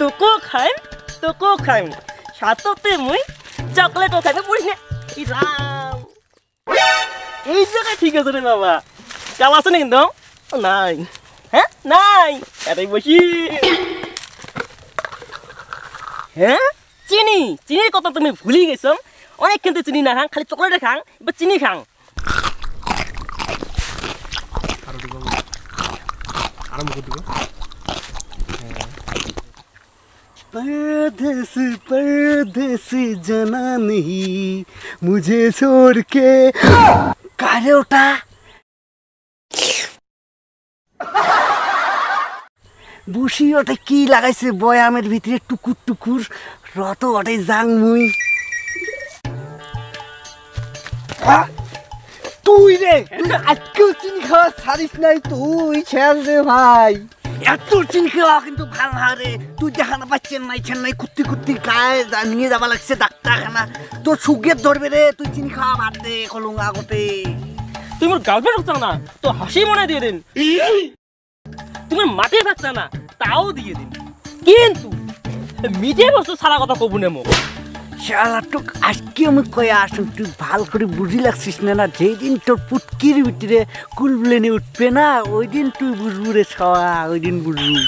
তোকো খাইম সাথে মুই চকলেটও খাইবে পড়ি না রাম এই জায়গায় ঠিক আছে রে বাবা চাল আছে না কিন্তু নাই হ্যাঁ নাই এটাই বসি হ্যাঁ চিনির কথা তুমি ভুলি গেছো অনেক কিন্তু চিনি না খাং খালি চকলেটে খাং এবার চিনি খাং परदेसी जाना नहीं मुझे छोड़ के कारे उठा बुशी ওটা কি লাগাইছে বয়ামের ভিতরে টুকুর টুকুর রত ওটাই জাং মুই তুই রে আজকেও চিনি খাওয়া ছাড়িস নাই তুই ছেল রে ভাই এত চিনি খাওয়া কিন্তু ভাল না রে তুই দেখানা পাই চেন্নাই কুত্তি কুত্তি খায় নিয়ে যাবা লাগছে ডাক্তারখানা তোর সুগের ধরবে রে তুই চিনি খাওয়া বাদ দে কলুং আগতে তুই মোর গার্লফ্রেন্ড হচ্ছ না তো হাসি মনে দিয়ে দিন তুমি মাঠে থাকছ না তাও দিয়ে দিন কিন্তু মিঠে বস্তু সারা কথা কবু নে মোক শালা তোক আজকে আমি কয়ে আসুন তুই ভাল করে বুঝি লাগছিস না যেই দিন তোর পুটকির ভিতরে কুলবুলেনে উঠবে না ওই দিন তুই বুঝবু রে সওয়া ওই দিন বুঝবু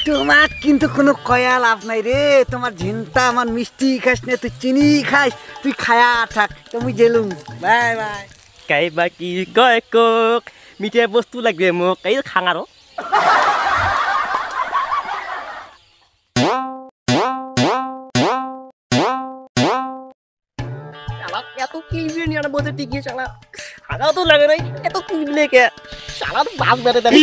তোমার কিন্তু কোনো কয়া লাভ নাই রে তোমার ঝিনটা আমার মিষ্টি খাস না তুই চিনি খাস তুই খায়া থাক তুমি গেলুম বাই বাই কাই বাকি কয় কক মিঠে বস্তু লাগবে মোক এই খাং আরো এত কিলবিলে নিয়ে আনা বলতে টিকিয়ে শালা হাগাও তো লাগে নাই এত কিলবিলে কে শালা তো বাস বেড়ে দেয়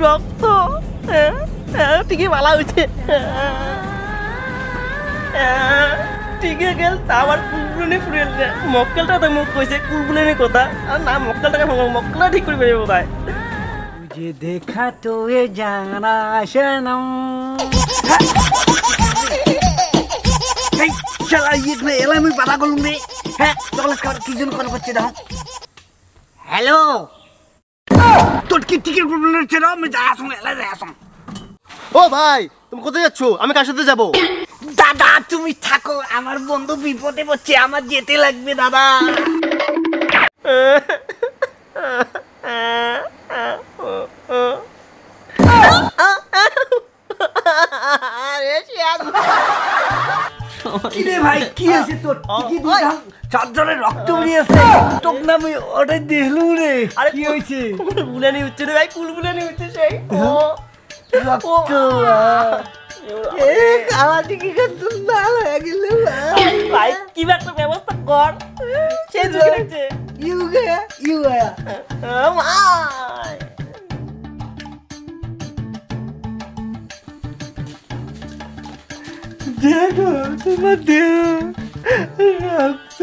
রক্ত ঠিকই ভালো হয়েছে ঠিকই গেল আমার কুলবুলেনি ফুরেল মক্কেলটা তো মুখ কইছে কুলবুলেনি কথা আর না মক্কেলটাকে মক্কেলটা ঠিক করে বেরোবো তাই तुझे देखा तो ये जाना सनम चला ये ने एला मैं पता करूं रे हैं चॉकलेट का की जन कॉल करते दाও हेलो তোর কি টিকেট প্রবলেম হচ্ছে না আমি যা আসুন এলা যা আসুন ও ভাই তুমি কোথায় যাচ্ছ আমি কার সাথে যাব দাদা তুমি থাকো আমার বন্ধু বিপদে পড়ছে আমার যেতে লাগবে দাদা কিরে ভাই কি হয়েছে তোর টিকি দিলাম চারজনে রক্ত বেরিয়েছে তোর নামে ওটাই দেখলুম রে আরে কি হয়েছে কুলবুলেনি হচ্ছে রে ভাই কুলবুলেনি হচ্ছে সেই রক্ত আমার টিকি কিন্তু না হয়ে গেল ভাই কি একটা ব্যবস্থা কর সে ঝুঁকে রাখছে ইউ গয়া মাই দেখো তোমার দেহ রক্ত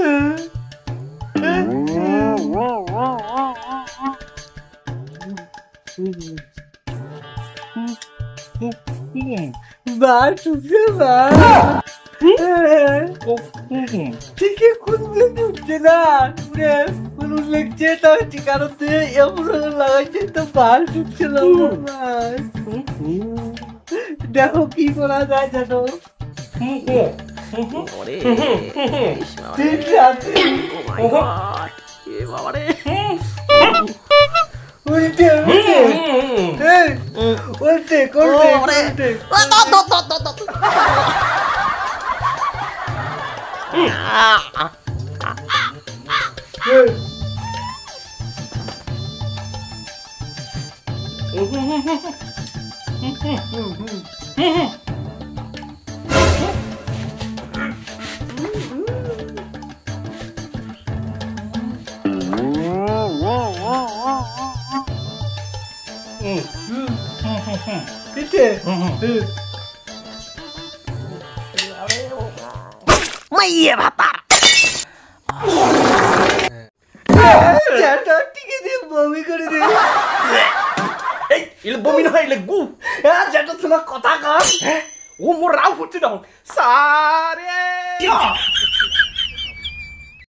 বার টুকরে ঠিক কুলবুলে উঠছে না কুলবুল লাগছে তার ঠিকানাতে এমন লাগাইছে তো বার টুকছে না দেখো কি করা যায় জানো ঠিক আছে উল্টে উল্টে করতে মাইয়ে ভাতা চাটা টিকে দিয়ে বমি করে দে এই ইলে বমি না ইলে গু যেটা তোমার কথা কর ও মোর রাও ফুটছে তখন সারে